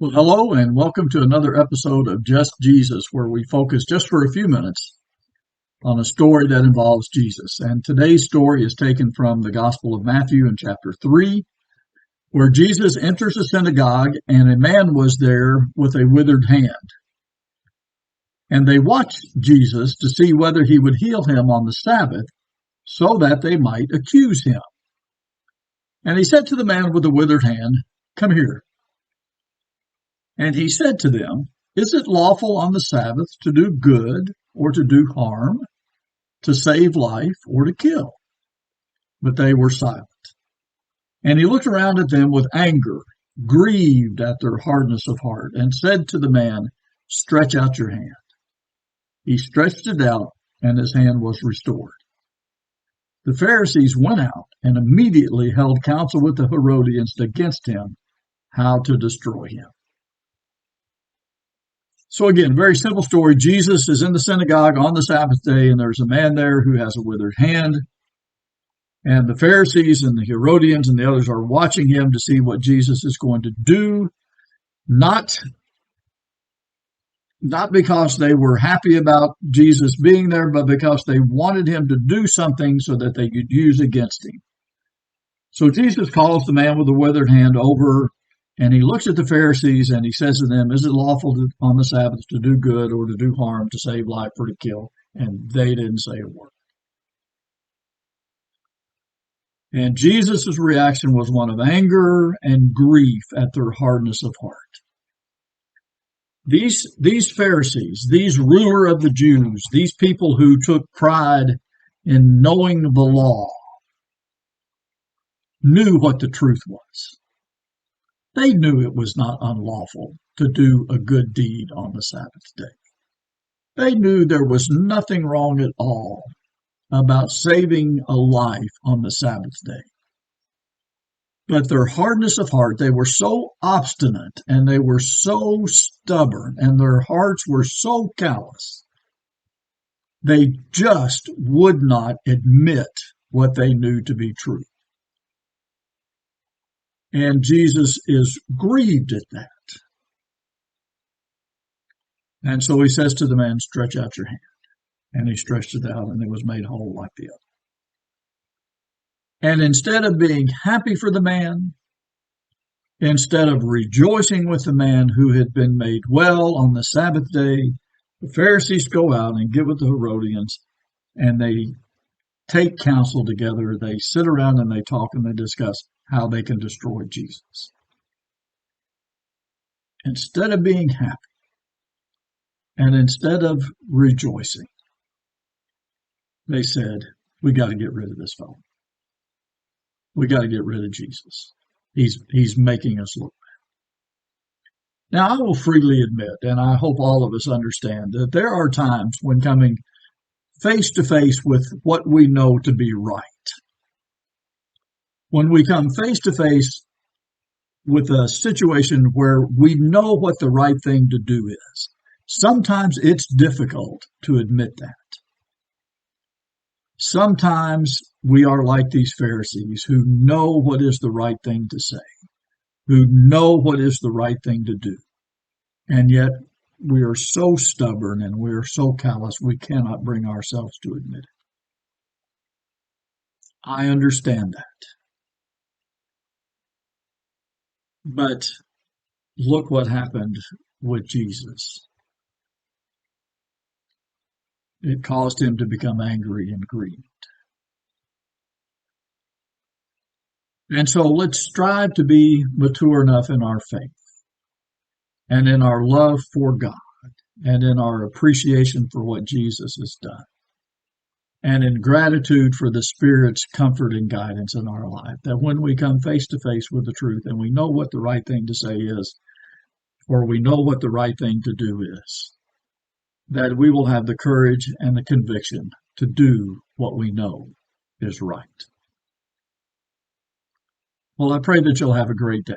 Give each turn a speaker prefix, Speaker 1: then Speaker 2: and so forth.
Speaker 1: Well, hello and welcome to another episode of Just Jesus, where we focus just for a few minutes on a story that involves Jesus. And today's story is taken from the Gospel of Matthew in chapter 3, where Jesus enters a synagogue and a man was there with a withered hand. And they watched Jesus to see whether he would heal him on the Sabbath so that they might accuse him. And he said to the man with the withered hand, "Come here." And he said to them, "Is it lawful on the Sabbath to do good or to do harm, to save life or to kill?" But they were silent. And he looked around at them with anger, grieved at their hardness of heart, and said to the man, "Stretch out your hand." He stretched it out, and his hand was restored. The Pharisees went out and immediately held counsel with the Herodians against him, how to destroy him. So again, very simple story. Jesus is in the synagogue on the Sabbath day, and there's a man there who has a withered hand. And the Pharisees and the Herodians and the others are watching him to see what Jesus is going to do, not because they were happy about Jesus being there, but because they wanted him to do something so that they could use against him. So Jesus calls the man with the withered hand over, and he looks at the Pharisees and he says to them, "Is it lawful on the Sabbath to do good or to do harm, to save life or to kill?" And they didn't say a word. And Jesus' reaction was one of anger and grief at their hardness of heart. These Pharisees, these ruler of the Jews, these people who took pride in knowing the law, knew what the truth was. They knew it was not unlawful to do a good deed on the Sabbath day. They knew there was nothing wrong at all about saving a life on the Sabbath day. But their hardness of heart, they were so obstinate and they were so stubborn and their hearts were so callous, they just would not admit what they knew to be true. And Jesus is grieved at that. And so he says to the man, "Stretch out your hand." And he stretched it out, and it was made whole like the other. And instead of being happy for the man, instead of rejoicing with the man who had been made well on the Sabbath day, the Pharisees go out and get with the Herodians, and they take counsel together. They sit around and they talk and they discuss how they can destroy Jesus. Instead of being happy and instead of rejoicing, they said, "We got to get rid of this fellow. We got to get rid of Jesus. He's making us look bad." Now, I will freely admit, and I hope all of us understand, that there are times when coming face to face with what we know to be right, when we come face to face with a situation where we know what the right thing to do is, sometimes it's difficult to admit that. Sometimes we are like these Pharisees who know what is the right thing to say, who know what is the right thing to do, and yet we are so stubborn and we are so callous we cannot bring ourselves to admit it. I understand that. But look what happened with Jesus. It caused him to become angry and grieved. And so let's strive to be mature enough in our faith and in our love for God and in our appreciation for what Jesus has done and in gratitude for the Spirit's comfort and guidance in our life, that when we come face to face with the truth and we know what the right thing to say is, or we know what the right thing to do is, that we will have the courage and the conviction to do what we know is right. Well, I pray that you'll have a great day.